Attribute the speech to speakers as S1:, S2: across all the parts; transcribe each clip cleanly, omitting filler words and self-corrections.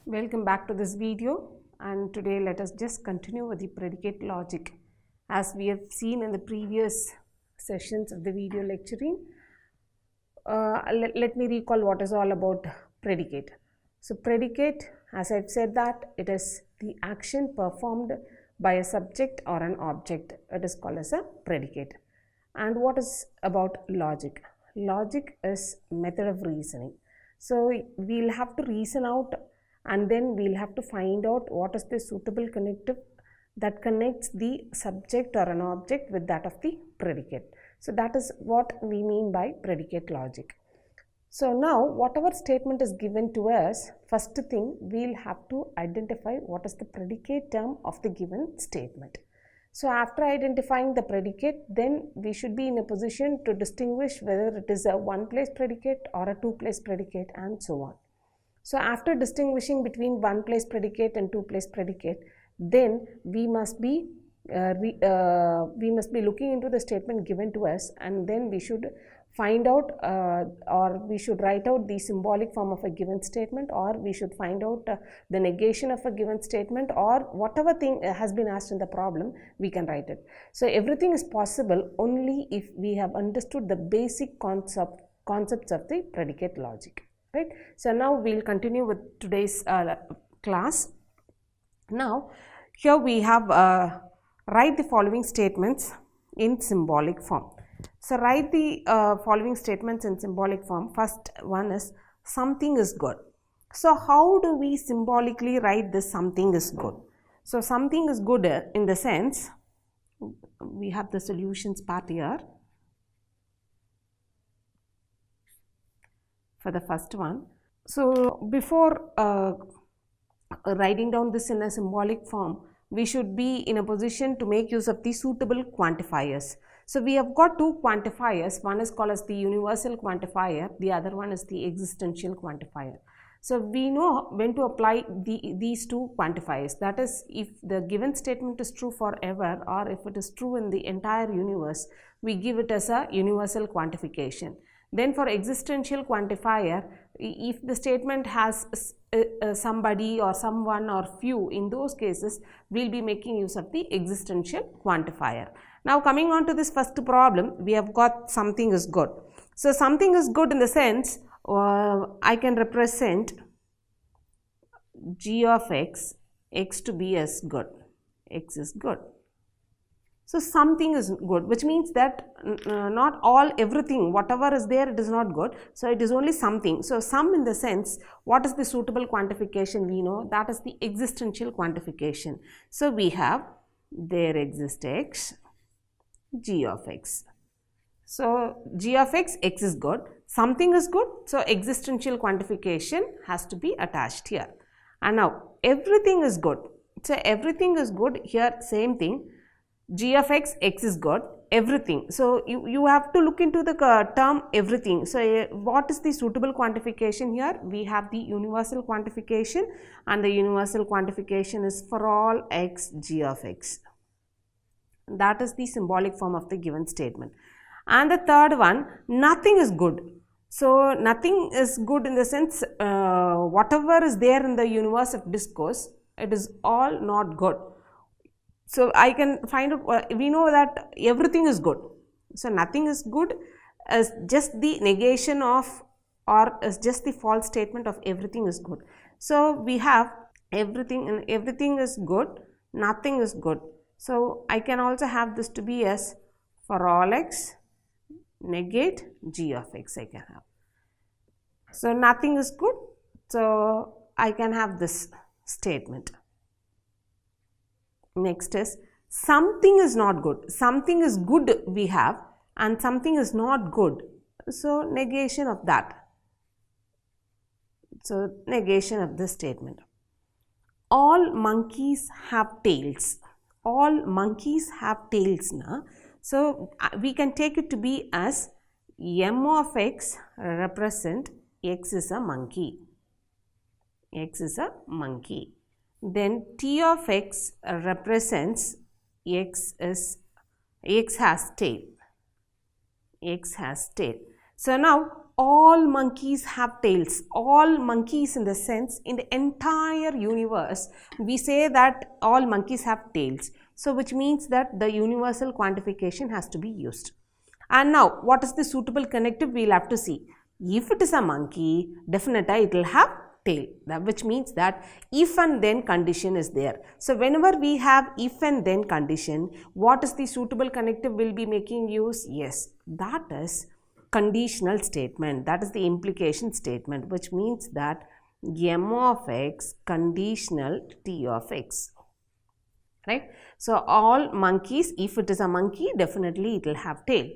S1: Welcome back to this video, and today let us just continue with the predicate logic. As we have seen in the previous sessions of the video lecturing, let me recall what is all about predicate. So predicate, as I've said, that it is the action performed by a subject or an object. It is called as a predicate. And what is about logic? Logic is method of reasoning. So we'll have to reason out, and then we'll have to find out what is the suitable connective that connects the subject or an object with that of the predicate. So that is what we mean by predicate logic. So now whatever statement is given to us, first thing we'll have to identify what is the predicate term of the given statement. So after identifying the predicate, then we should be in a position to distinguish whether it is a one-place predicate or a two-place predicate, and so on. So after distinguishing between one-place predicate and two-place predicate, then we must be looking into the statement given to us, and then we should find out or we should write out the symbolic form of a given statement, or we should find out the negation of a given statement, or whatever thing has been asked in the problem, we can write it. So everything is possible only if we have understood the basic concepts of the predicate logic. Right. So now we'll continue with today's class. Now here we have write the following statements in symbolic form. So write the following statements in symbolic form. First one is something is good. So how do we symbolically write this something is good? So something is good in the sense, we have the solutions part here. For the first one. So before writing down this in a symbolic form, we should be in a position to make use of the suitable quantifiers. So we have got two quantifiers. One is called as the universal quantifier, the other one is the existential quantifier. So we know when to apply these two quantifiers. That is, if the given statement is true forever, or if it is true in the entire universe, we give it as a universal quantification. Then for existential quantifier, if the statement has somebody or someone or few, in those cases we'll be making use of the existential quantifier. Now coming on to this first problem, we have got something is good. So something is good in the sense, I can represent g of x to be as good, x is good. So something is good, which means that not everything, whatever is there, it is not good. So it is only something. So some in the sense, what is the suitable quantification we know? That is the existential quantification. So we have there exists x, g of x. So g of x, x is good, something is good. So existential quantification has to be attached here. And now everything is good. So everything is good here, same thing. G of x, x is good, everything. So you have to look into the term everything. So what is the suitable quantification here? We have the universal quantification, and the universal quantification is for all x, g of x. That is the symbolic form of the given statement. And the third one, nothing is good. So nothing is good in the sense, whatever is there in the universe of discourse, it is all not good. So I can find out, we know that everything is good. So nothing is good as just the negation of, or as just the false statement of everything is good. So we have everything, and everything is good, nothing is good. So I can also have this to be as for all x, negate g of x I can have. So nothing is good, so I can have this statement. Next is something is not good. Something is good we have, and something is not good. So negation of that. So negation of this statement. All monkeys have tails. All monkeys have tails now. So we can take it to be as m of x represent x is a monkey. X is a monkey. Then t of x represents x has tail. X has tail. So now all monkeys have tails. All monkeys in the sense, in the entire universe, we say that all monkeys have tails. So, which means that the universal quantification has to be used. And now, what is the suitable connective? We will have to see. If it is a monkey, definitely it will have tail, which means that if and then condition is there. So, whenever we have if and then condition, what is the suitable connective we will be making use? Yes, that is conditional statement, that is the implication statement, which means that m of x conditional t of x, right? So, all monkeys, if it is a monkey, definitely it will have tail.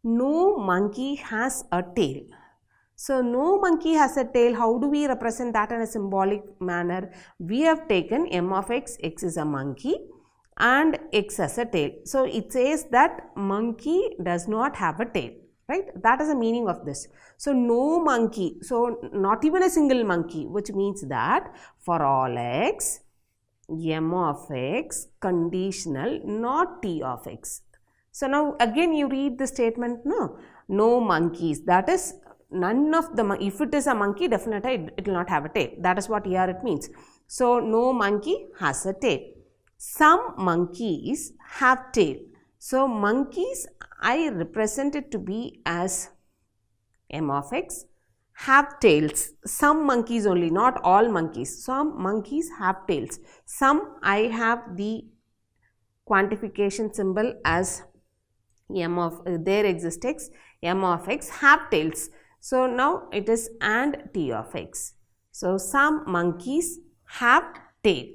S1: No monkey has a tail. So, no monkey has a tail. How do we represent that in a symbolic manner? We have taken m of x, x is a monkey and x has a tail. So, it says that monkey does not have a tail, right? That is the meaning of this. So, no monkey, so not even a single monkey, which means that for all x, m of x conditional not t of x. So, now again you read the statement, no monkeys, that is none of the, if it is a monkey, definitely it will not have a tail. That is what here it means. So, no monkey has a tail. Some monkeys have tail. So, monkeys I represent it to be as m of x have tails. Some monkeys only, not all monkeys. Some monkeys have tails. Some I have the quantification symbol as m of there exists x, m of x have tails. So, now it is and t of x. So, some monkeys have tail.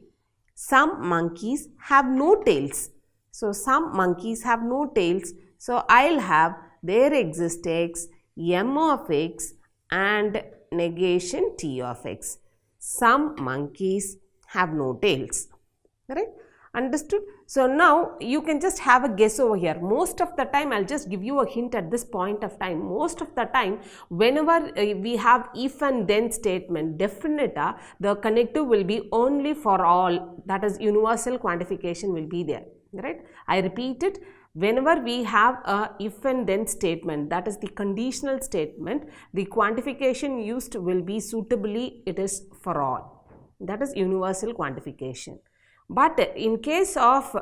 S1: Some monkeys have no tails. So, some monkeys have no tails. So, I will have there exists x, m of x and negation t of x. Some monkeys have no tails, right? Understood? So, now you can just have a guess over here. Most of the time, I will just give you a hint at this point of time. Most of the time, whenever we have if and then statement, definita, the connective will be only for all, that is universal quantification will be there, right? I repeat it. Whenever we have a if and then statement, that is the conditional statement, the quantification used will be suitably, it is for all, that is universal quantification. But in case of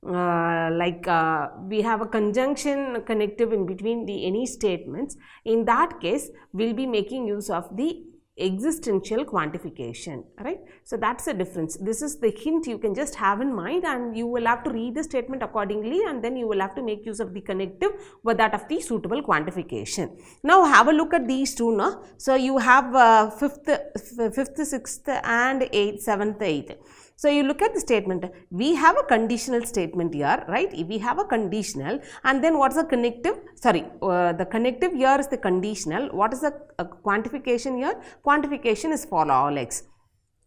S1: we have a conjunction connective in between the any statements, in that case we will be making use of the existential quantification, right? So, that is the difference. This is the hint you can just have in mind, and you will have to read the statement accordingly, and then you will have to make use of the connective with that of the suitable quantification. Now, have a look at these two now. So, you have 5th, 6th and 8th, 7th, 8th. So, you look at the statement, we have a conditional statement here, right? We have a conditional, and then what is the connective? Sorry, the connective here is the conditional. What is the quantification here? Quantification is for all x.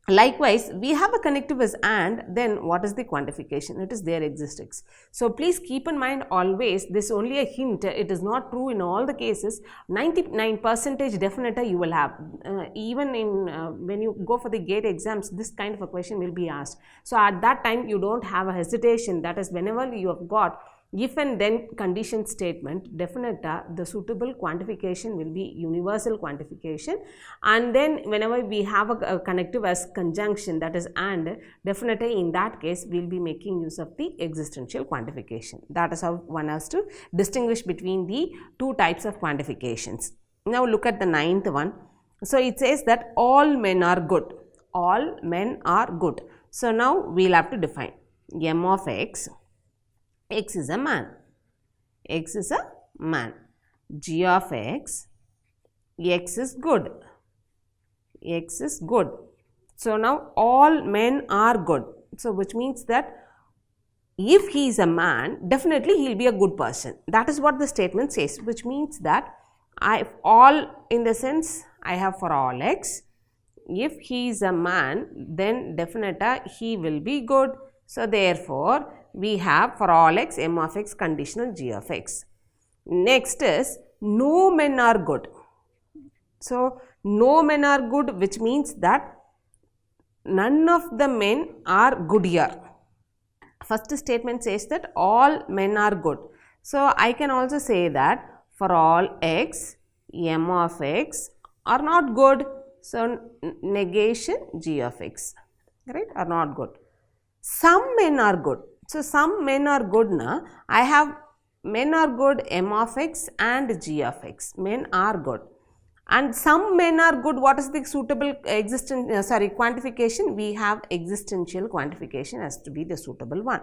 S1: Likewise, we have a connective as and, then what is the quantification? It is there exists x. So, please keep in mind always this only a hint, it is not true in all the cases. 99% definita you will have, even in when you go for the GATE exams, this kind of a question will be asked. So, at that time you do not have a hesitation, that is whenever you have got if and then condition statement, definita, the suitable quantification will be universal quantification, and then whenever we have a connective as conjunction, that is and, definitely in that case we will be making use of the existential quantification. That is how one has to distinguish between the two types of quantifications. Now, look at the 9th one. So, it says that all men are good. All men are good. So, now we will have to define m of x. X is a man, x is a man, g of x, x is good, x is good. So, now all men are good. So, which means that if he is a man, definitely he will be a good person. That is what the statement says, which means that all in the sense I have for all x, if he is a man, then definita he will be good. So, therefore, we have for all x m of x conditional g of x. Next is no men are good. So, no men are good, which means that none of the men are good here. First statement says that all men are good. So, I can also say that for all x m of x are not good. So, negation g of x, right, are not good. Some men are good. So, some men are good now. I have men are good m of x and g of x. Men are good. And some men are good. What is the suitable quantification? We have existential quantification has to be the suitable one.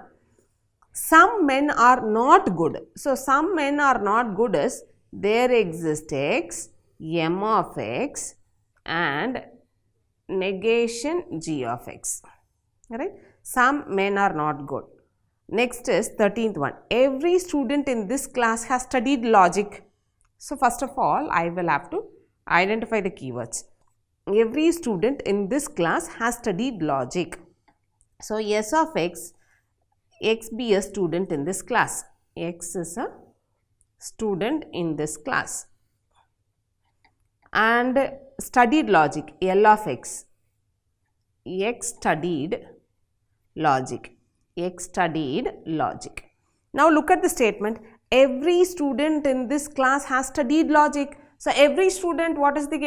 S1: Some men are not good. So, some men are not good is there exists x, m of x and negation g of x, right. Some men are not good. Next is 13th one. Every student in this class has studied logic. So, first of all, I will have to identify the keywords. Every student in this class has studied logic. So, S of x be a student in this class. X is a student in this class. And studied logic, L of x studied logic. X studied logic. Now, look at the statement. Every student in this class has studied logic. So, every student, what is the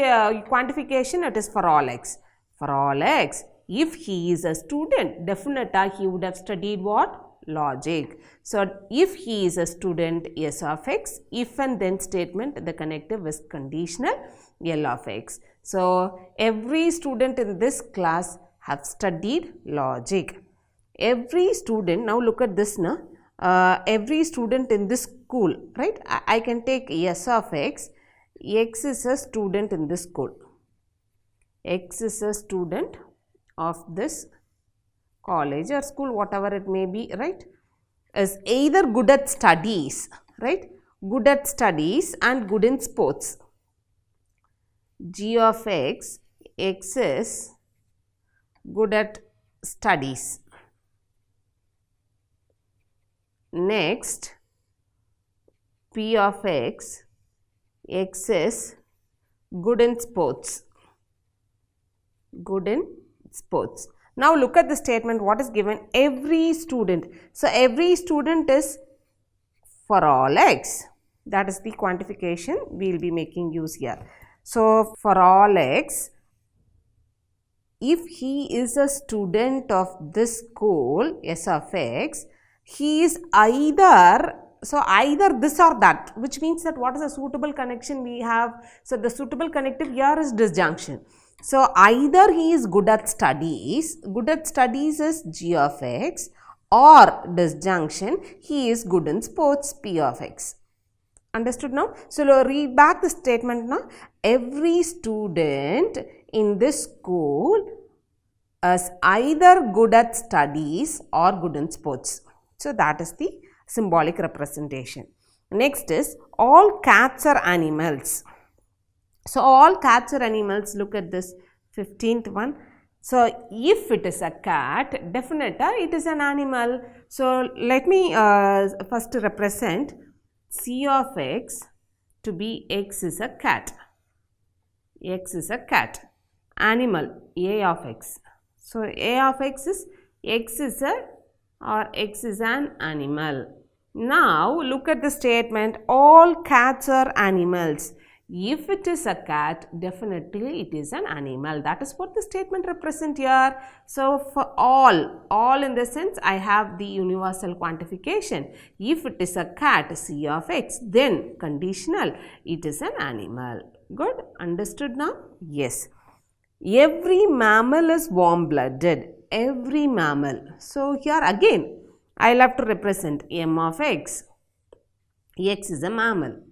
S1: quantification? It is for all x. For all x, if he is a student, definitely he would have studied what? Logic. So, if he is a student, S of x, if and then statement, the connective is conditional, L of x. So, every student in this class have studied logic. Every student, now look at this now, every student in this school, right? I can take S of x. X is a student in this school. X is a student of this college or school, whatever it may be, right? Is either good at studies, right? Good at studies and good in sports. G of x, x is good at studies. Next, P of x, x is good in sports. Good in sports. Now, look at the statement. What is given? Every student. So, every student is for all x. That is the quantification we will be making use here. So, for all x, if he is a student of this school, S of x, he is either, so either this or that, which means that what is a suitable connection we have? So, the suitable connective here is disjunction. So, either he is good at studies is G of x, or disjunction, he is good in sports, P of x. Understood now? So, read back the statement now. Every student in this school is either good at studies or good in sports. So, that is the symbolic representation. Next is all cats are animals. So, all cats are animals. Look at this 15th one. So, if it is a cat, definitely it is an animal. So, let me first represent C of x to be x is a cat. X is a cat. Animal, A of x. So, A of x is x is an animal. Now, look at the statement. All cats are animals. If it is a cat, definitely it is an animal. That is what the statement represents here. So, for all in the sense, I have the universal quantification. If it is a cat, C of x, then conditional, it is an animal. Good? Understood now? Yes. Every mammal is warm-blooded. Every mammal. So, here again, I will have to represent M of x. X is a mammal.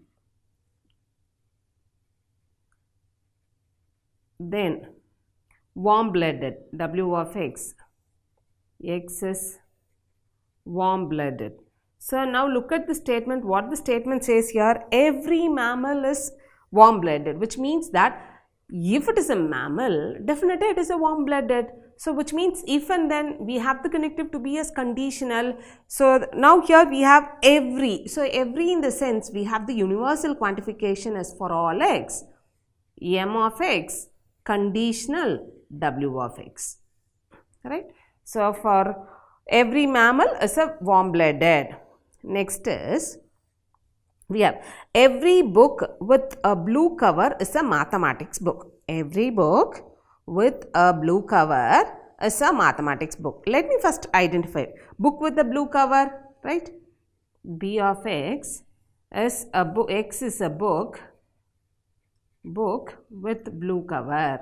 S1: Then warm-blooded, W of x. X is warm-blooded. So, now look at the statement. What the statement says here, every mammal is warm-blooded, which means that if it is a mammal, definitely it is a warm-blooded. So, which means if and then we have the connective to be as conditional. So, now here we have every. So, every in the sense we have the universal quantification as for all x. M of x conditional W of x. Right. So, for every mammal is a warm-blooded. Next is We have every book with a blue cover is a mathematics book. Every book with a blue cover is a mathematics book. Let me first identify book with the blue cover, right? B of x is a book. X is a book with blue cover,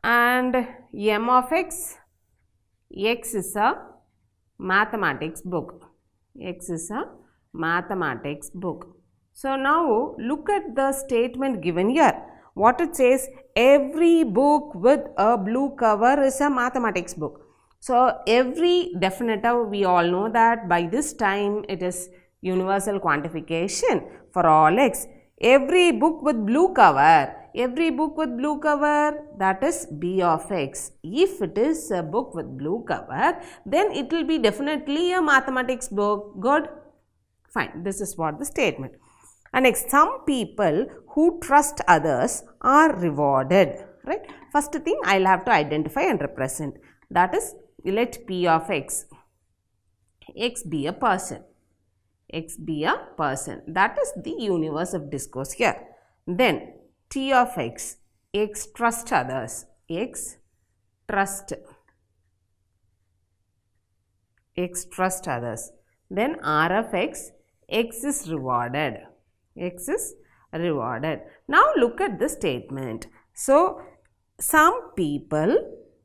S1: and M of x is a mathematics book. X is a mathematics book. So now look at the statement given here. What it says, every book with a blue cover is a mathematics book. So every definitive, we all know that by this time it is universal quantification for all x. Every book with blue cover, that is B of x. If it is a book with blue cover, then it will be definitely a mathematics book. Good? Fine. This is what the statement. And next, some people who trust others are rewarded. Right? First thing I will have to identify and represent. That is, let P of x be a person. X be a person. That is the universe of discourse here. Then T of x trust others. X trust others. Then R of x is rewarded. X is rewarded. Now look at the statement. So some people,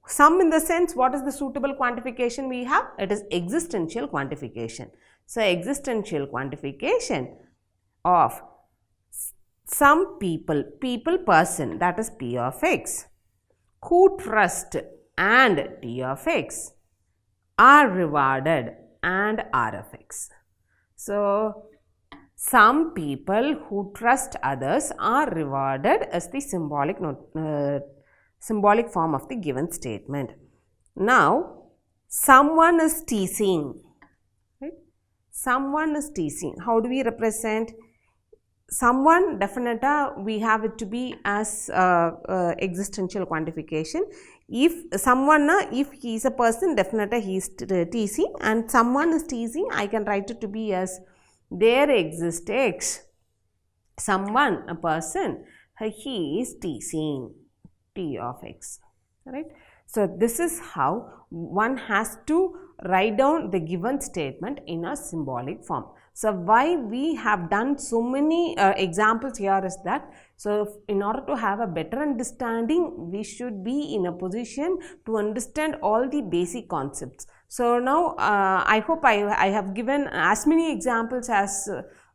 S1: some in the sense, what is the suitable quantification we have? It is existential quantification. So existential quantification of some people, person, that is P of x, who trust and T of x are rewarded and R of x. So some people who trust others are rewarded as the symbolic form of the given statement. Now someone is teasing. Right? Someone is teasing. How do we represent? Someone, definite, we have it to be as existential quantification. If someone, if he is a person, definite, he is teasing, and someone is teasing, I can write it to be as there exists x. Someone, a person, he is teasing, T of x. Right? So this is how one has to write down the given statement in a symbolic form. So why we have done so many examples here is that, so in order to have a better understanding, we should be in a position to understand all the basic concepts. So now I hope I have given as many examples as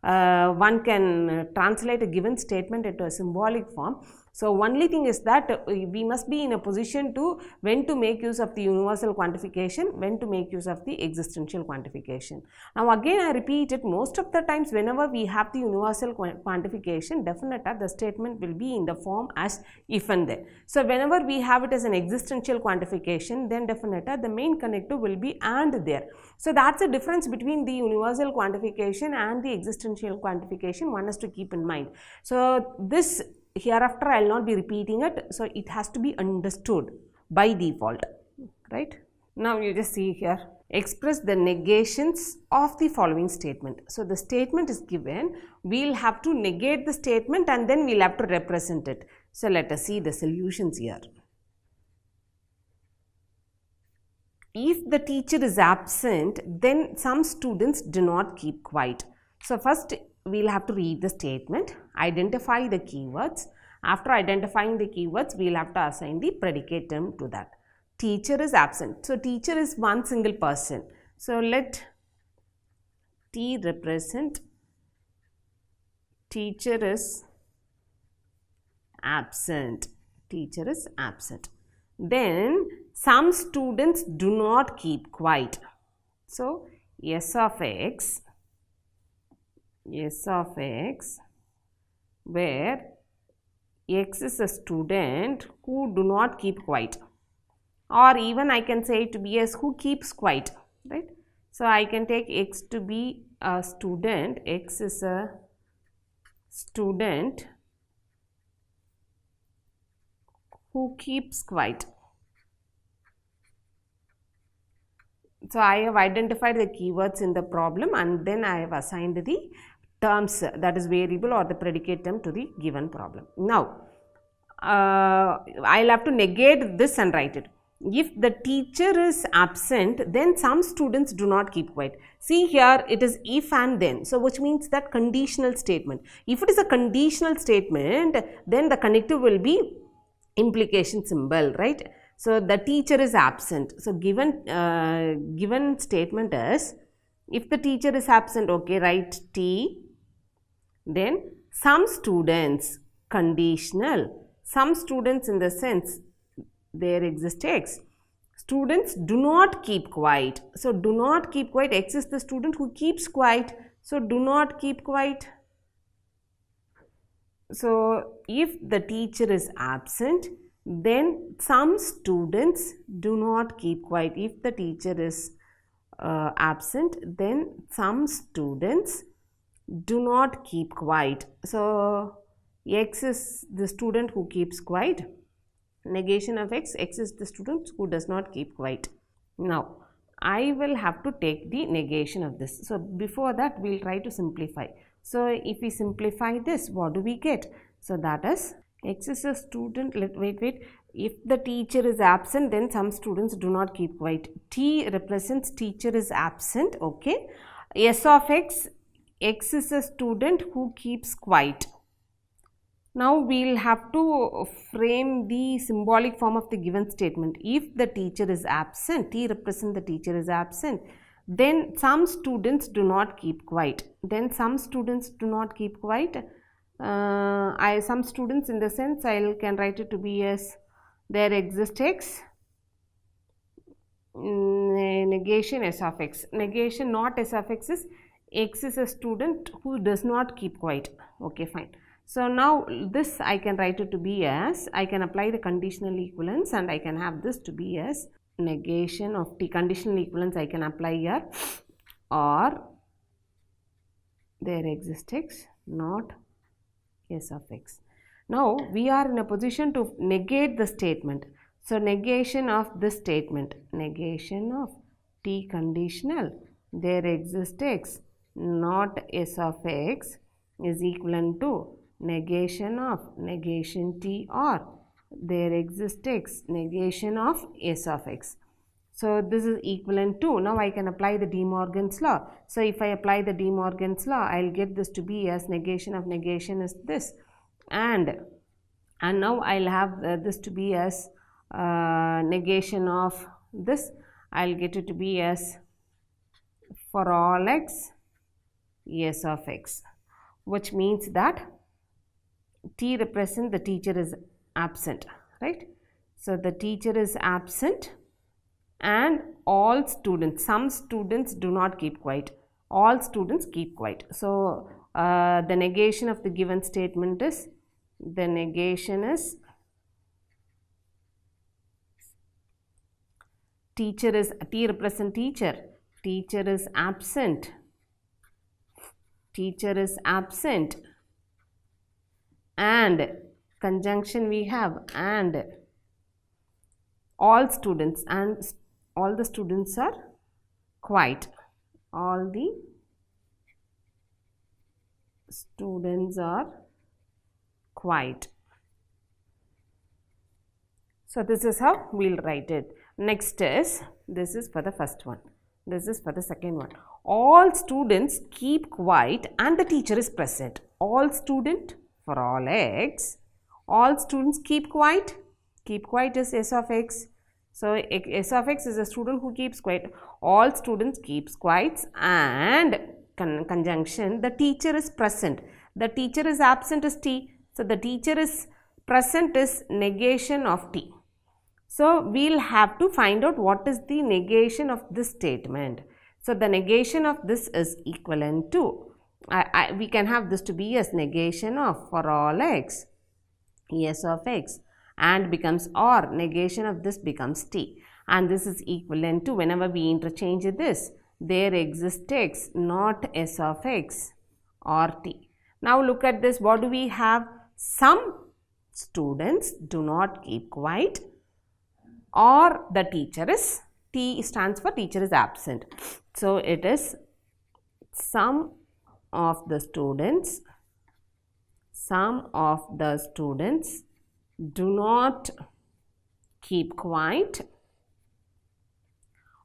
S1: one can translate a given statement into a symbolic form. So only thing is that we must be in a position to when to make use of the universal quantification, when to make use of the existential quantification. Now again I repeat it, most of the times whenever we have the universal quantification, definitely the statement will be in the form as if and then. So whenever we have it as an existential quantification, then definitely the main connective will be and there. So that's the difference between the universal quantification and the existential quantification, one has to keep in mind. So this hereafter I will not be repeating it, so it has to be understood by default, right? Now you just see here, express the negations of the following statement. So the statement is given, we will have to negate the statement and then we will have to represent it. So let us see the solutions here. If the teacher is absent, then some students do not keep quiet. So first we will have to read the statement, identify the keywords. After identifying the keywords, we will have to assign the predicate term to that. Teacher is absent. So teacher is one single person. So let T represent teacher is absent. Teacher is absent. Then some students do not keep quiet. So S of x, where x is a student who do not keep quiet, or even I can say it to be as who keeps quiet, right? So I can take x to be a student, x is a student who keeps quiet. So I have identified the keywords in the problem and then I have assigned the terms, that is variable or the predicate term, to the given problem. Now I'll have to negate this and write it. If the teacher is absent, then some students do not keep quiet. See here, it is if and then, so which means that conditional statement. If it is a conditional statement, then the connective will be implication symbol, right? So the teacher is absent. So given statement is, if the teacher is absent, okay, write T, then some students, conditional, some students in the sense there exists X. Students do not keep quiet. So do not keep quiet, X is the student who keeps quiet. So do not keep quiet. So if the teacher is absent, then some students do not keep quiet. If the teacher is absent, then some students do not keep quiet. So X is the student who keeps quiet. Negation of X, X is the student who does not keep quiet. Now I will have to take the negation of this. So before that we will try to simplify. So if we simplify this, what do we get? So that is, X is a student, wait, if the teacher is absent, then some students do not keep quiet. T represents teacher is absent, okay. S of X, X is a student who keeps quiet. Now we will have to frame the symbolic form of the given statement. If the teacher is absent, T represents the teacher is absent, then some students do not keep quiet. Then some students do not keep quiet. Some students in the sense I can write it to be as there exists X, negation S of X. Negation not S of X is X is a student who does not keep quiet. Okay, fine. So now this I can write it to be as, I can apply the conditional equivalence and I can have this to be as negation of T. Conditional equivalence I can apply here, or there exists X, not S of X. Now we are in a position to negate the statement. So negation of this statement, negation of T conditional, there exists X, not S of X, is equivalent to negation of negation T, or there exists X, negation of S of X. So this is equivalent to, now I can apply the De Morgan's law. So if I apply the De Morgan's law, I will get this to be as negation of negation is this, and now I will have this to be as negation of this, I will get it to be as for all X, S of X, which means that T represents the teacher is absent, right? So the teacher is absent and all students, some students do not keep quiet, all students keep quiet. So the negation of the given statement is, the negation is teacher is, T represents teacher, teacher is absent, teacher is absent, and conjunction we have and all students, and all the students are quiet, all the students are quiet. So this is how we will write it. Next is, this is for the first one, this is for the second one. All students keep quiet and the teacher is present. All student, for all X, all students keep quiet. Keep quiet is S of X. So S of X is a student who keeps quiet. All students keeps quiet and conjunction, the teacher is present. The teacher is absent is T. So the teacher is present is negation of T. So we will have to find out what is the negation of this statement. So the negation of this is equivalent to, we can have this to be as negation of for all X, S of X, and becomes, or negation of this becomes T, and this is equivalent to, whenever we interchange this, there exists X, not S of X or T. Now look at this, what do we have? Some students do not keep quiet, or the teacher T stands for teacher is absent. So it is some of the students do not keep quiet,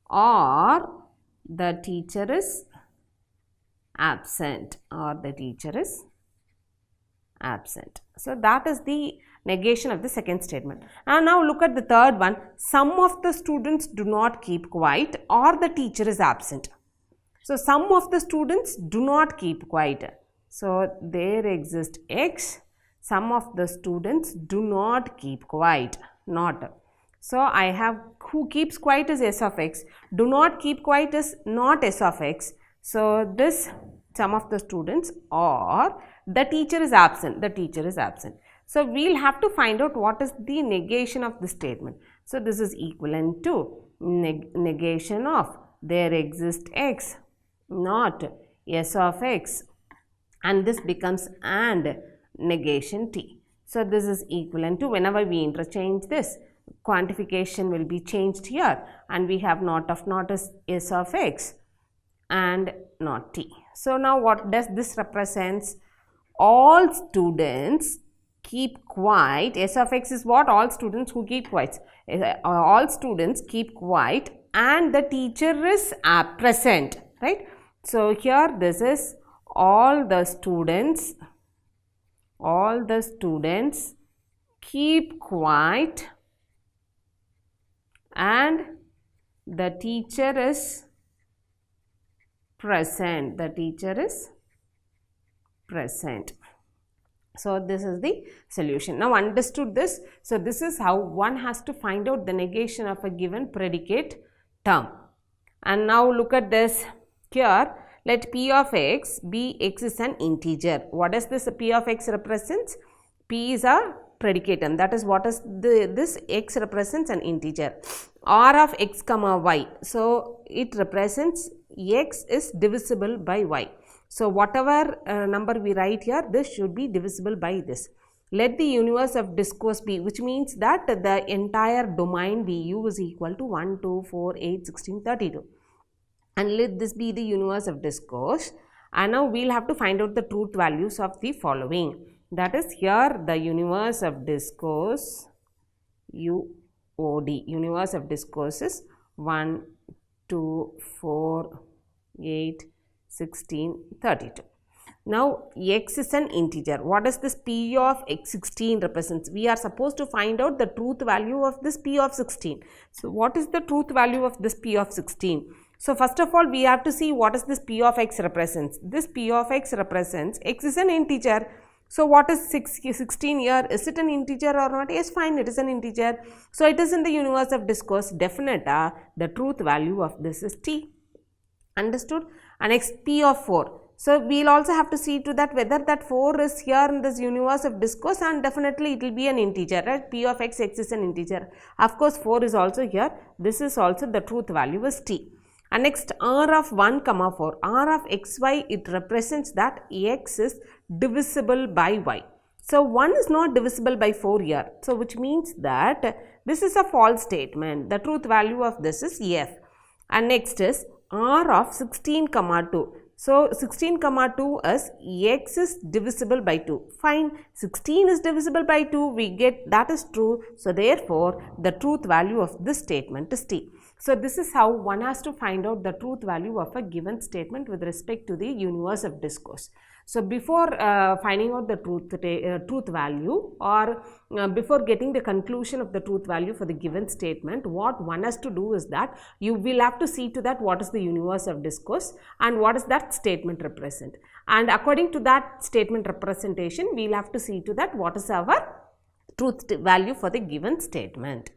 S1: or the teacher is absent, So that is the negation of the second statement. And now look at the third one. Some of the students do not keep quiet, or the teacher is absent. So some of the students do not keep quiet. So there exists X. Some of the students do not keep quiet, not. So I have who keeps quiet is S of X. Do not keep quiet is not S of X. So this some of the students, or the teacher is absent. So we'll have to find out what is the negation of the statement. So this is equivalent to negation of there exists X, not S of X, and this becomes and negation T. So this is equivalent to, whenever we interchange this, quantification will be changed here, and we have not is S of X and not T. So now what does this represents? All students keep quiet. S of X is what? All students who keep quiet. All students keep quiet and the teacher is present, right? So here this is all the students keep quiet and the teacher is present. So this is the solution. Now understood this. So this is how one has to find out the negation of a given predicate term. And now look at this here. Let P of X be X is an integer. What does this P of X represents? P is a predicate term. That is what is this X represents an integer. R of X comma Y. So it represents X is divisible by Y. So whatever number we write here, this should be divisible by this. Let the universe of discourse be, which means that the entire domain VU is equal to 1, 2, 4, 8, 16, 32. And let this be the universe of discourse. And now we'll have to find out the truth values of the following. That is, here the universe of discourse, UOD, universe of discourse is 1, 2, 4, 8, 16, 32. Now X is an integer. What does this P of X 16 represents? We are supposed to find out the truth value of this P of 16. So what is the truth value of this P of 16? So first of all, we have to see what is this P of X represents. This P of X represents X is an integer. So what is 16 here? Is it an integer or not? Yes, fine, it is an integer. So it is in the universe of discourse. Definite, the truth value of this is T. Understood? And next P of 4. So we'll also have to see to that whether that 4 is here in this universe of discourse, and definitely it will be an integer, right? P of X, X is an integer. Of course 4 is also here. This is also the truth value is T. And next R of 1 comma 4. R of XY, it represents that X is divisible by Y. So 1 is not divisible by 4 here. So which means that this is a false statement. The truth value of this is F. And next is R of 16 comma 2. So 16 comma 2 is X is divisible by 2. Fine, 16 is divisible by 2, we get that is true. So therefore the truth value of this statement is T. So this is how one has to find out the truth value of a given statement with respect to the universe of discourse. So before finding out the truth value, or before getting the conclusion of the truth value for the given statement, what one has to do is that you will have to see to that what is the universe of discourse and what does that statement represent. And according to that statement representation, we will have to see to that what is our truth value for the given statement.